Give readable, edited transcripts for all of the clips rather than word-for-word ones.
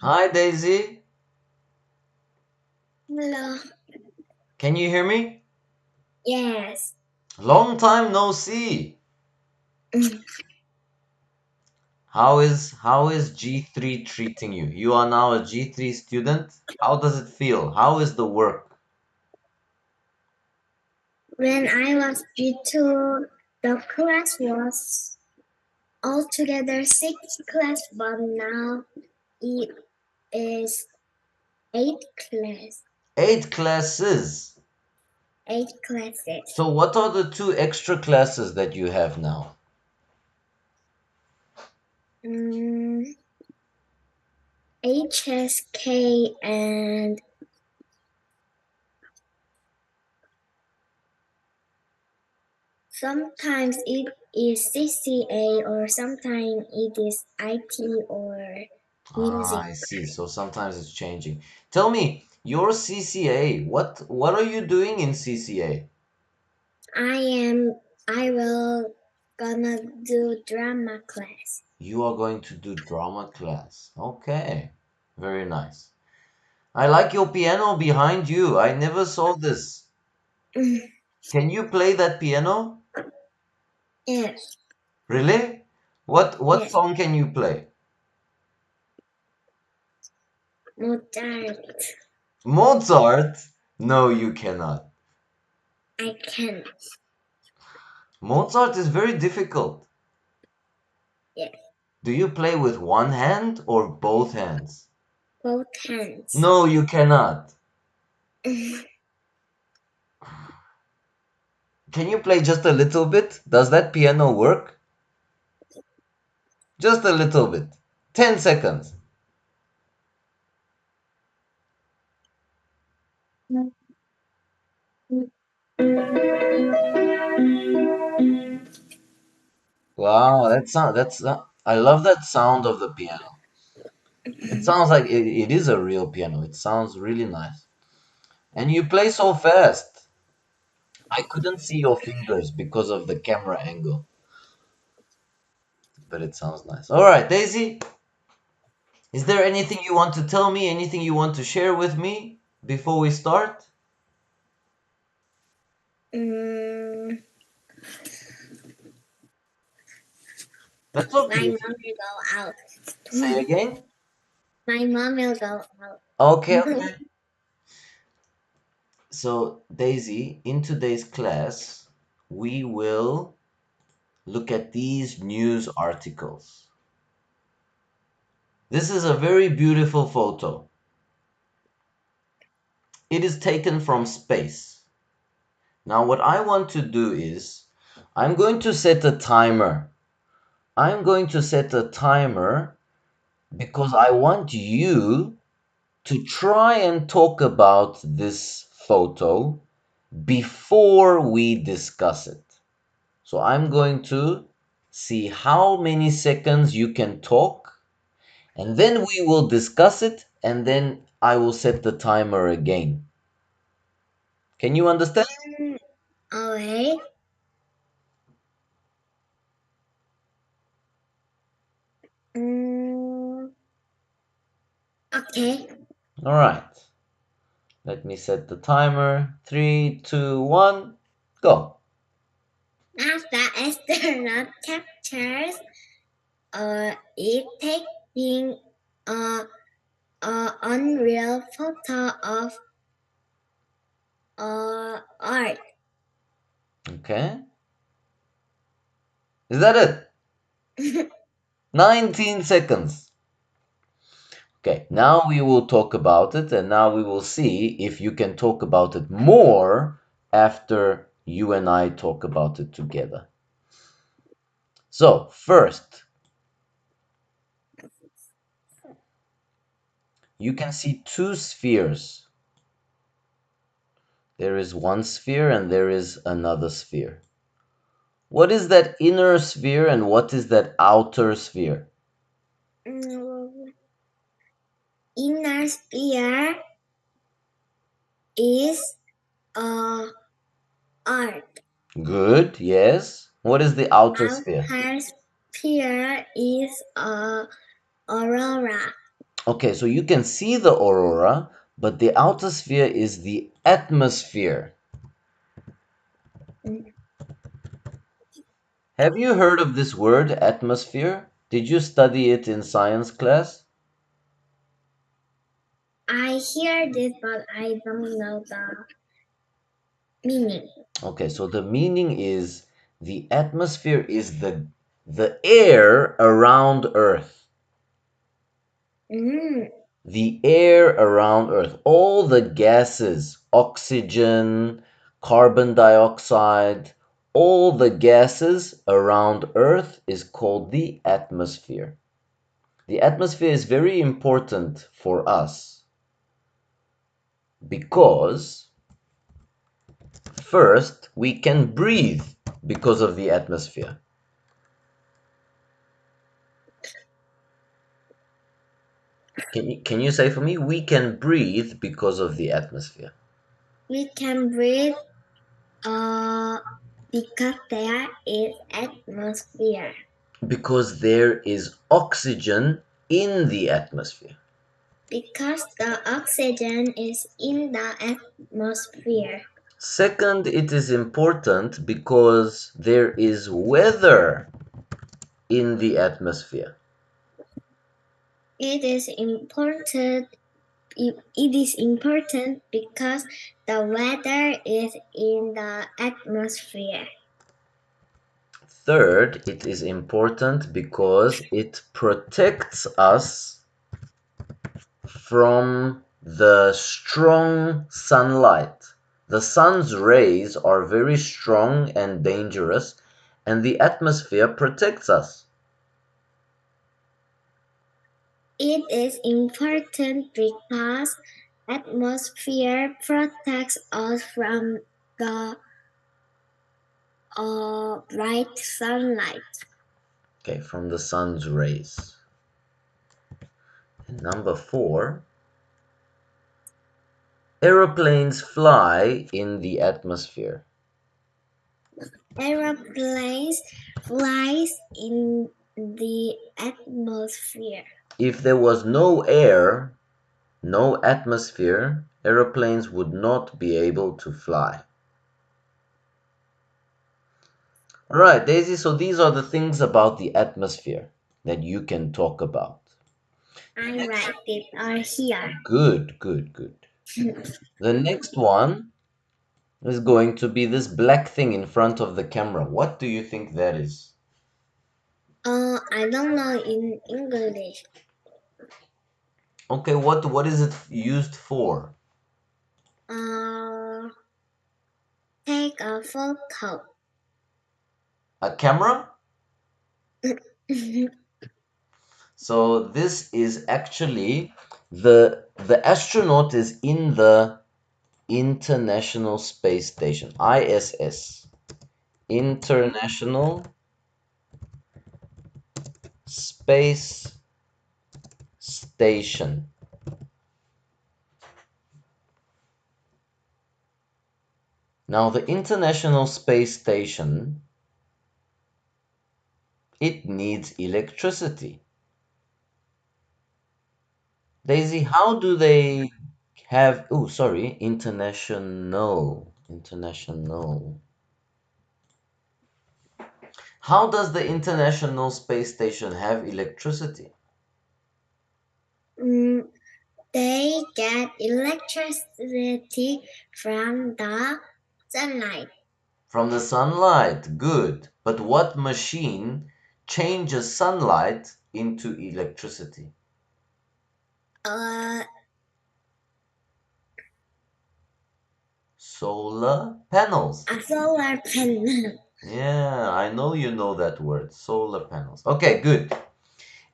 Hi, Daisy. Hello. Can you hear me? Yes. Long time no see. How is G3 treating you? You are now a G3 student. How does it feel? How is the work? When I was G2, the class was altogether 6 class, but now it is 8 class. 8 classes. 8 classes. So what are the 2 extra classes that you have now? Mm, HSK and sometimes it is CCA or sometimes it is IT or Ah, music. I see. So sometimes it's changing. Tell me, your CCA, what are you doing in CCA? I will gonna do drama class. You are going to do drama class. Okay. Very nice. I like your piano behind you. I never saw this. Can you play that piano? Yes, Really? What yes, song can you play? Mozart. Mozart? No, you cannot. I can. Mozart is very difficult. Yes, Do you play with one hand or both hands? both hands. No, you cannot. Can you play just a little bit? Does that piano work? Just a little bit. 10 seconds. Wow, I love that sound of the piano. It sounds like it is a real piano. It sounds really nice. And you play so fast. I couldn't see your fingers because of the camera angle, but it sounds nice. All right, Daisy, is there anything you want to tell me? Anything you want to share with me before we start? Mm, That's my okay. mom will go out. Say again. My mom will go out. Okay, okay. So, Daisy, in today's class, we will look at these news articles. This is a very beautiful photo. It is taken from space. Now, what I want to do is, I'm going to set a timer. I'm going to set a timer because I want you to try and talk about this photo before we discuss it. So I'm going to see how many seconds you can talk, and then we will discuss it, and then I will set the timer again. Can you understand? Alright. Mm, okay. All right. Let me set the timer. 3, 2, 1, go. NASA astronaut captures it taking a, unreal photo of art. Okay. Is that it? 19 seconds. Okay, now we will talk about it, and now we will see if you can talk about it more after you and I talk about it together. So, first, you can see two spheres. There is one sphere and there is another sphere. What is that inner sphere and what is that outer sphere? Mm, inner sphere is uh, art. Good, yes. What is the outer sphere? Outer sphere is Aurora. Okay, so you can see the aurora, but the outer sphere is the atmosphere. Mm, Have you heard of this word, atmosphere? Did you study it in science class? I hear this, but I don't know the meaning. Okay, so the meaning is the atmosphere is the air around Earth. Mm, The air around Earth, all the gases, oxygen, carbon dioxide, all the gases around Earth is called the atmosphere. The atmosphere is very important for us because first we can breathe because of the atmosphere. Can you say for me? We can breathe because of the atmosphere. we can breathe uh, because there is atmosphere. Because there is oxygen in the atmosphere. Because the oxygen is in the atmosphere. Second, it is important because there is weather in the atmosphere. It is important. It is important because the weather is in the atmosphere. Third, it is important because it protects us from the strong sunlight. The sun's rays are very strong and dangerous, and the atmosphere protects us. It is important because atmosphere protects us from the bright sunlight. Okay, from the sun's rays. And number four, aeroplanes fly in the atmosphere. Aeroplanes flies in the atmosphere. If there was no air, no atmosphere, aeroplanes would not be able to fly. All right, Daisy, so these are the things about the atmosphere that you can talk about. I write it are here. Good, good, good. The next one is going to be this black thing in front of the camera. What do you think that is? I don't know in English. Okay, what is it used for? Uh, take a photo. A camera? So this is actually the astronaut is in the International Space Station, ISS, International Space Station. Now the International Space Station, it needs electricity. Daisy, how do they have, oh, sorry, international. How does the International Space Station have electricity? Mm, they get electricity from the sunlight. From the sunlight, good. But what machine changes sunlight into electricity? Uh, Solar panels. a solar panel. Yeah, I know you know that word, solar panels. Okay, good.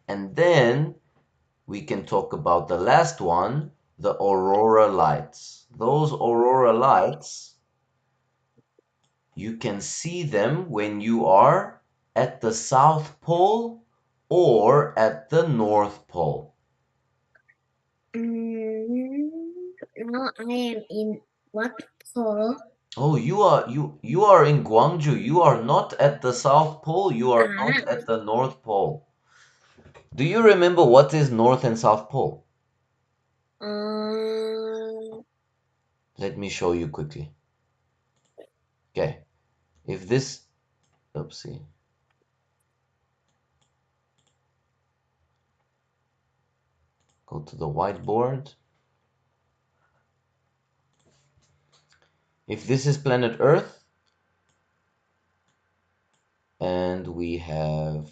And then we can talk about the last one, the aurora lights. Those aurora lights, you can see them when you are at the South Pole or at the North Pole. Now I am in what pole? Oh, you are in Gwangju. You are not at the South Pole. You are not Ah, at the North Pole. Do you remember what is North and South Pole? Uh, Let me show you quickly. Okay. If this, oopsie, go to the whiteboard. If this is planet Earth, and we have,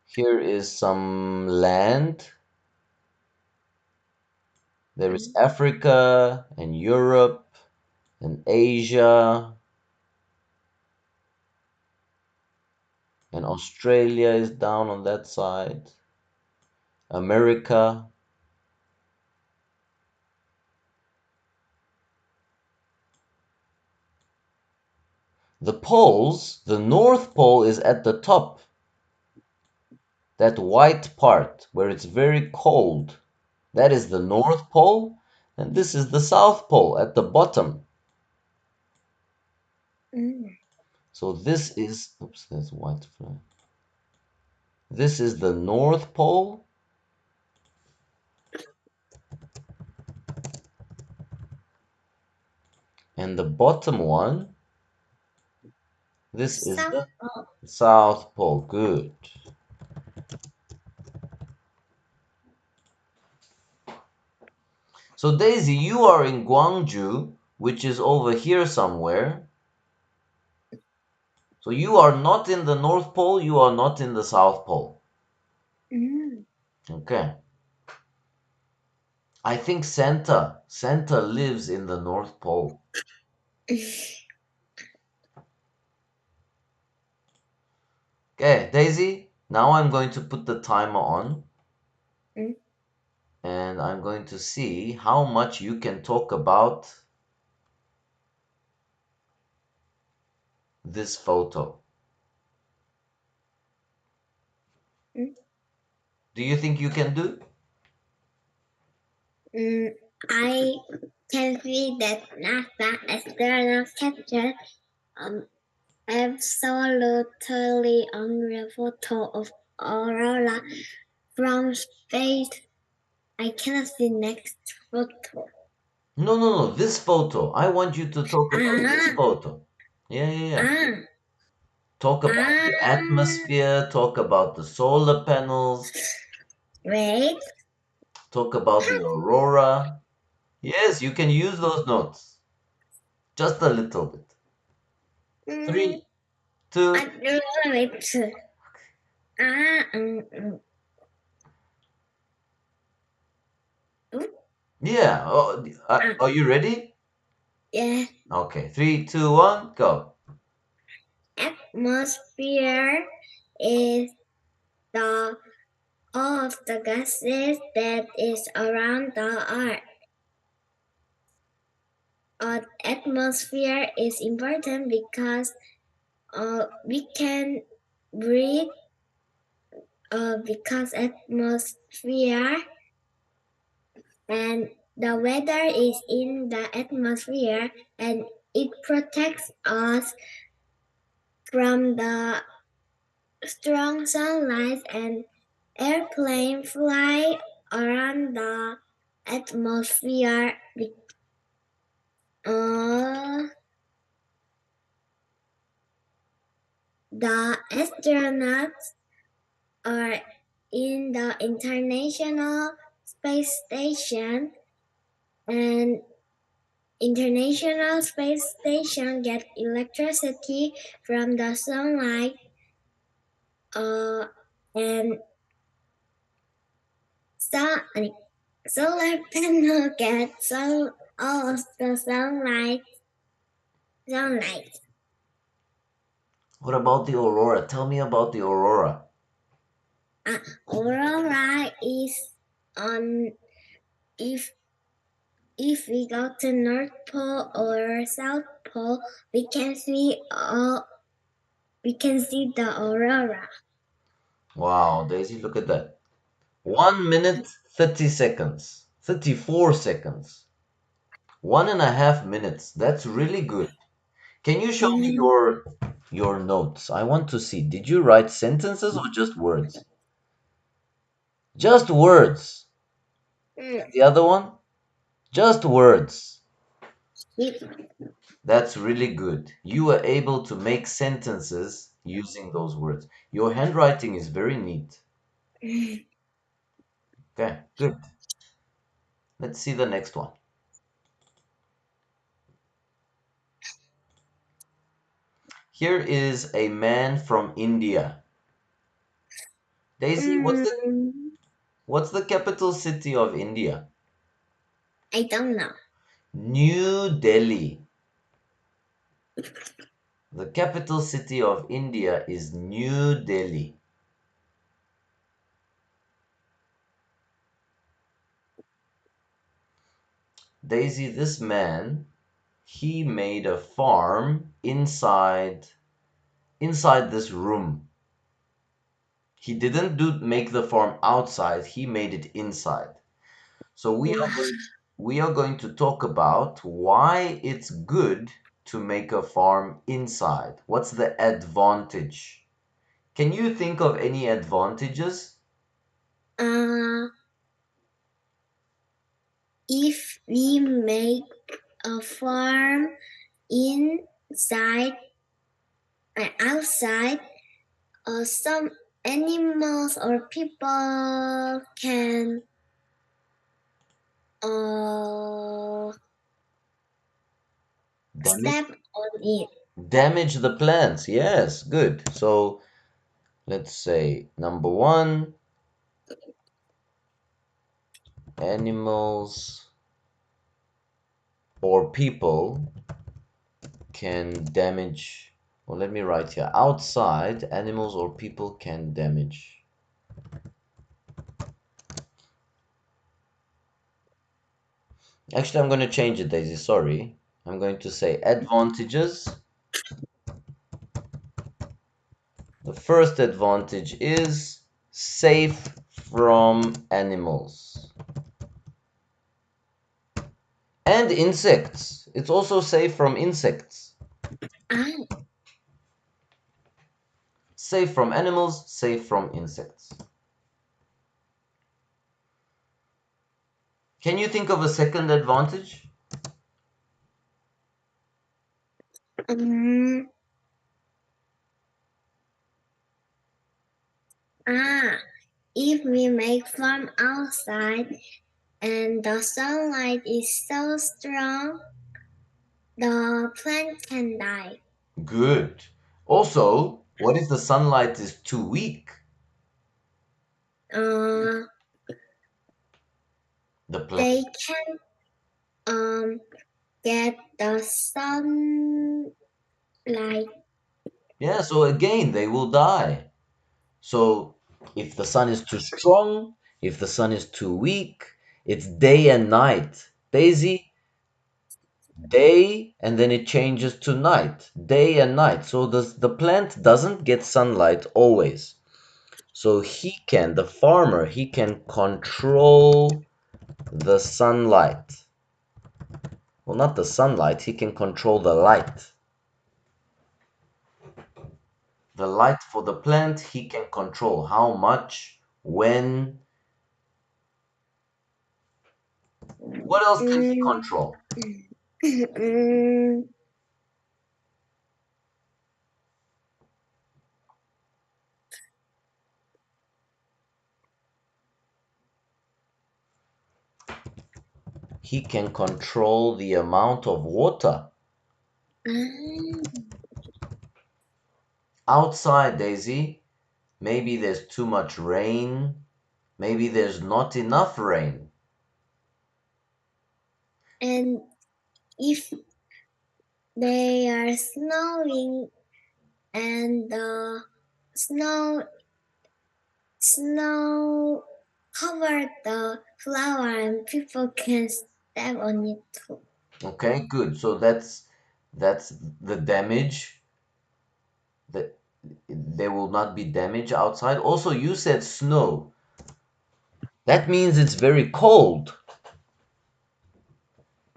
here is some land. There is Africa and Europe and Asia, and Australia is down on that side. America. The poles, the North Pole is at the top, that white part where it's very cold. That is the North Pole, and this is the South Pole at the bottom. mm, So this is, oops, there's white flag. This is the North Pole, and the bottom one, this is South the Pole. South Pole. Good. So Daisy, you are in Gwangju, which is over here somewhere. So you are not in the North Pole, you are not in the South Pole. Mm. Okay. I think Santa lives in the North Pole. Okay, Daisy, now I'm going to put the timer on Mm, and I'm going to see how much you can talk about this photo. mm, Do you think you can do? mm. I can see that NASA external captured an absolutely unreal photo of Aurora from space. I cannot see next photo. No, no, no, this photo. I want you to talk about this Ah, photo. Yeah, yeah, yeah. ah, Talk about the ah. atmosphere, talk about the solar panels, Wait. talk about the aurora. Yes, you can use those notes. Just a little bit. Mm, Three, two, I do it. Ah, mm, yeah. Oh, ah, are you ready? yeah. Okay, three, two, one, go. Atmosphere is the all of the gases that is around the Earth. Atmosphere is important because we can breathe because atmosphere and the weather is in the atmosphere and it protects us from the strong sunlight and airplane fly around the atmosphere. Uh, the astronauts are in the International Space Station and International Space Station get electricity from the sunlight uh, and sun, solar panel get all of the sunlight. What about the aurora? Tell me about the aurora. Uh, Aurora is on if we go to North Pole or South Pole, we can see the aurora. Wow, Daisy, look at that. 1 minute, 30 seconds. 34 seconds. 1.5 minutes. That's really good. Can you show me Mhm. your notes? I want to see. Did you write sentences or just words? Just words. Mm, The other one? Just words. sheep. That's really good. You were able to make sentences using those words. Your handwriting is very neat. Okay, good. Let's see the next one. Here is a man from India. Daisy, Mm, what's the capital city of India? I don't know. New Delhi. The capital city of India is New Delhi. Daisy, this man, he made a farm inside this room. He didn't make the farm outside, he made it inside. So Wow. we are going to talk about why it's good to make a farm inside. What's the advantage? Can you think of any advantages? Uh, if we make a farm inside and outside, some animals or people can uh, Damage step on it. damage the plants. Yes, good. So let's say number one, animals or people can damage. Well, let me write here. Outside, animals or people can damage. Actually, I'm going to change it, Daisy. Sorry. I'm going to say advantages. The first advantage is safe from animals and insects. It's also safe from insects. Ah, Safe from animals, safe from insects. Can you think of a second advantage? um, ah, if we make farm outside and the sunlight is so strong, the plant can die. Good. Also, what if the sunlight is too weak? Uh, The plant. they can get the sunlight. Yeah, so again, they will die. So if the sun is too strong, if the sun is too weak, it's day and night. Daisy, day and then it changes to night. Day and night. So the plant doesn't get sunlight always. So the farmer, he can control the sunlight. Well, not the sunlight, he can control the light. The light for the plant, he can control how much, when, what else can he Mm, control? mm, He can control the amount of water. ah, Outside, Daisy, maybe there's too much rain, maybe there's not enough rain. and if they are snowing and the snow snow covered the flower and people can step on it too. Okay, good. So that's the damage that there will not be damage outside. Also, you said snow. That means it's very cold.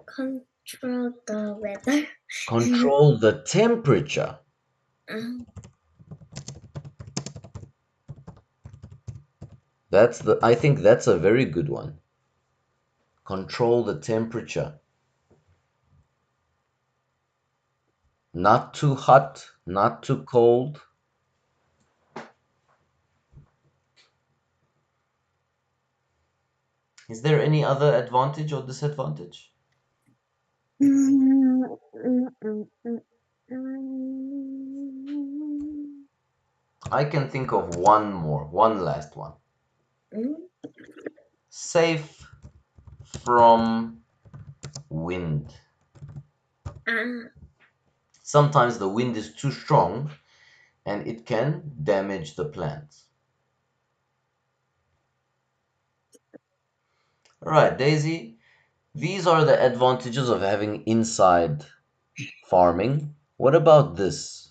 Control the weather. Control the temperature. uh, I think that's a very good one. control the temperature. Not too hot, not too cold. Is there any other advantage or disadvantage? Mm, mm, mm, mm, mm. I can think of one more, one last one. Mm. Safe from wind. Ah, Sometimes the wind is too strong and it can damage the plants. All right, Daisy, these are the advantages of having inside farming. What about this?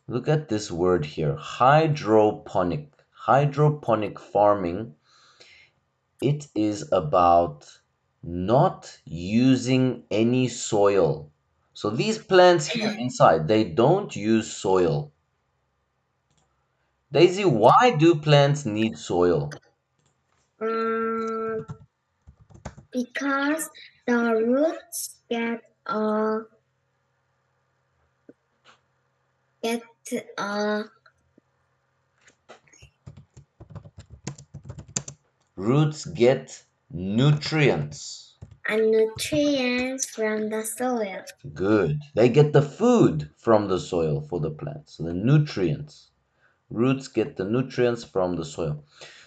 Look at this word here, hydroponic. Hydroponic farming, it is about not using any soil. So these plants here inside, they don't use soil. Daisy, why do plants need soil? um, because the roots get uh, Roots get nutrients. nutrients from the soil. Good. They get the food from the soil for the plants. So the nutrients. Roots get the nutrients from the soil.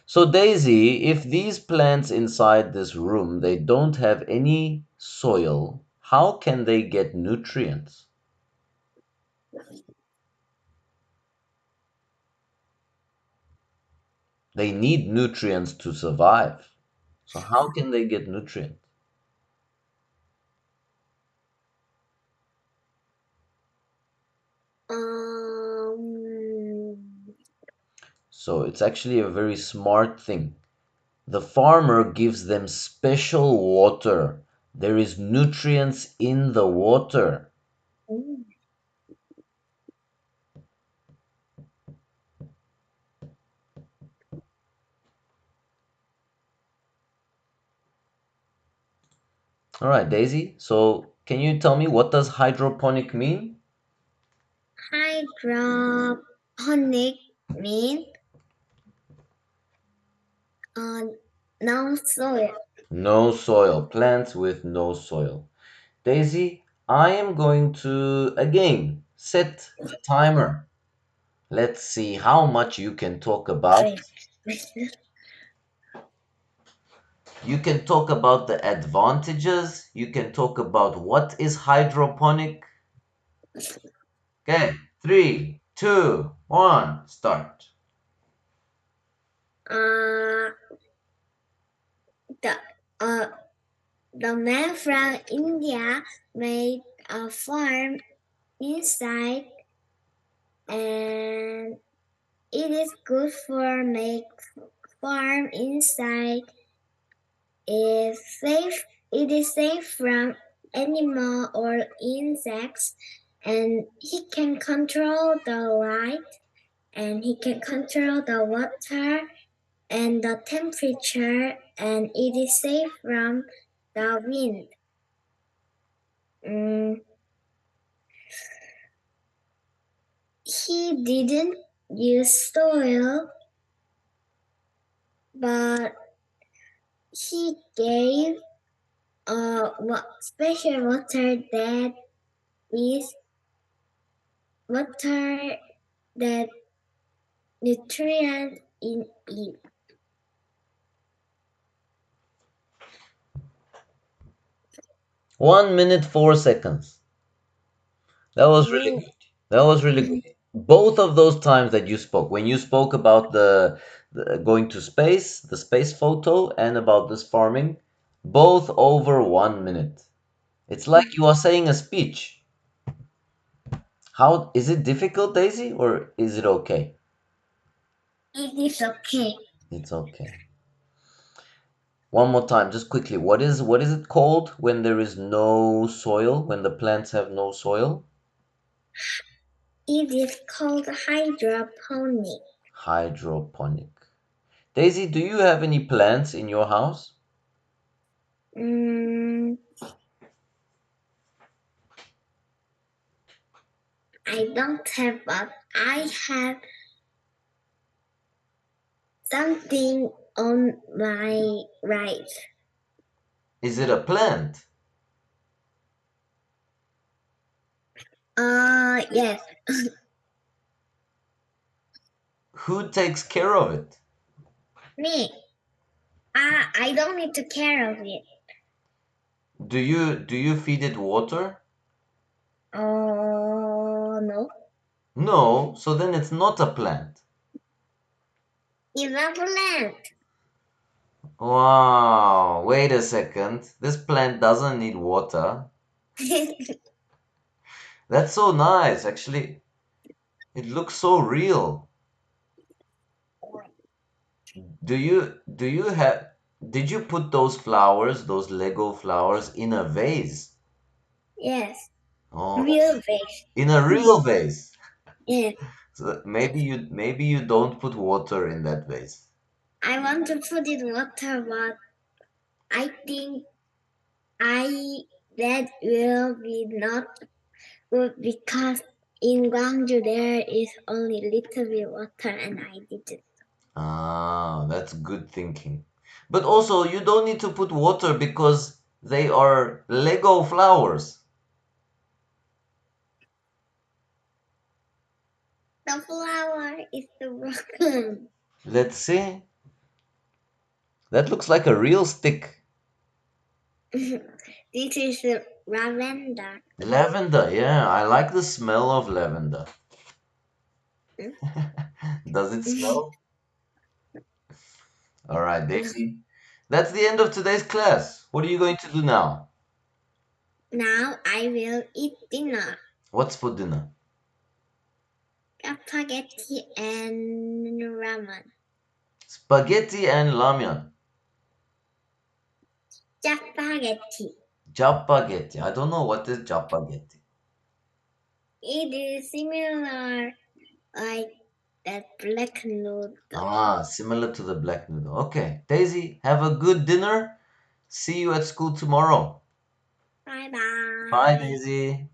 So Daisy, if these plants inside this room, they don't have any soil, how can they get nutrients? They need nutrients to survive. So how can they get nutrients? Um, So it's actually a very smart thing. The farmer gives them special water. There is nutrients in the water. mm, All right, Daisy. So can you tell me what does hydroponic mean? hydroponic mean uh, no soil. No soil. Plants with no soil. Daisy, I am going to again set a timer. Let's see how much you can talk about. Wait, wait. You can talk about the advantages. You can talk about what is hydroponic. Okay, three, two, one, start. Uh, the uh, the man from India made a farm inside, and it is good for make farm inside. Is safe. It is safe from animal or insects, and he can control the light, and he can control the water and the temperature, and it is safe from the wind. Mm, he didn't use soil, but he gave special water that is water that nutrient in it. 1 minute, 4 seconds. That was really Mm, good. That was really good. Both of those times that you spoke, when you spoke about the going to space, the space photo, and about this farming, both over 1 minute. It's like you are saying a speech. How is it difficult, Daisy, or is it okay? it is okay. It's okay. One more time, just quickly. What is it called when there is no soil, when the plants have no soil? It is called hydroponic. Hydroponic. Daisy, do you have any plants in your house? Mm, I don't have, but I have something on my right. Is it a plant? Yes, Who takes care of it? me. I don't need to care of it. Do you feed it water? Oh no, No, so then it's not a plant. it's a plant. Wow, wait a second. This plant doesn't need water. That's so nice, actually. It looks so real. Do you have did you put those flowers, those Lego flowers in a vase? Yes, Oh, real fish. in a real vase. Yes, So maybe you don't put water in that vase. I want to put it water, but I think I that will be not good because in Gwangju there is only little bit water and I didn't. Ah, that's good thinking. But also, you don't need to put water because they are Lego flowers. The flower is broken. Let's see. That looks like a real stick. This is lavender. Lavender, yeah, I like the smell of lavender. Does it smell? All right, Daisy. That's the end of today's class. What are you going to do now? Now I will eat dinner. What's for dinner? Spaghetti and ramen. Spaghetti and ramyun. Spaghetti. Jappagetti. I don't know what is jappagetti. It is similar like that black noodle. Ah, similar to the black noodle. Okay. Daisy, have a good dinner. See you at school tomorrow. Bye Bye, bye. Daisy.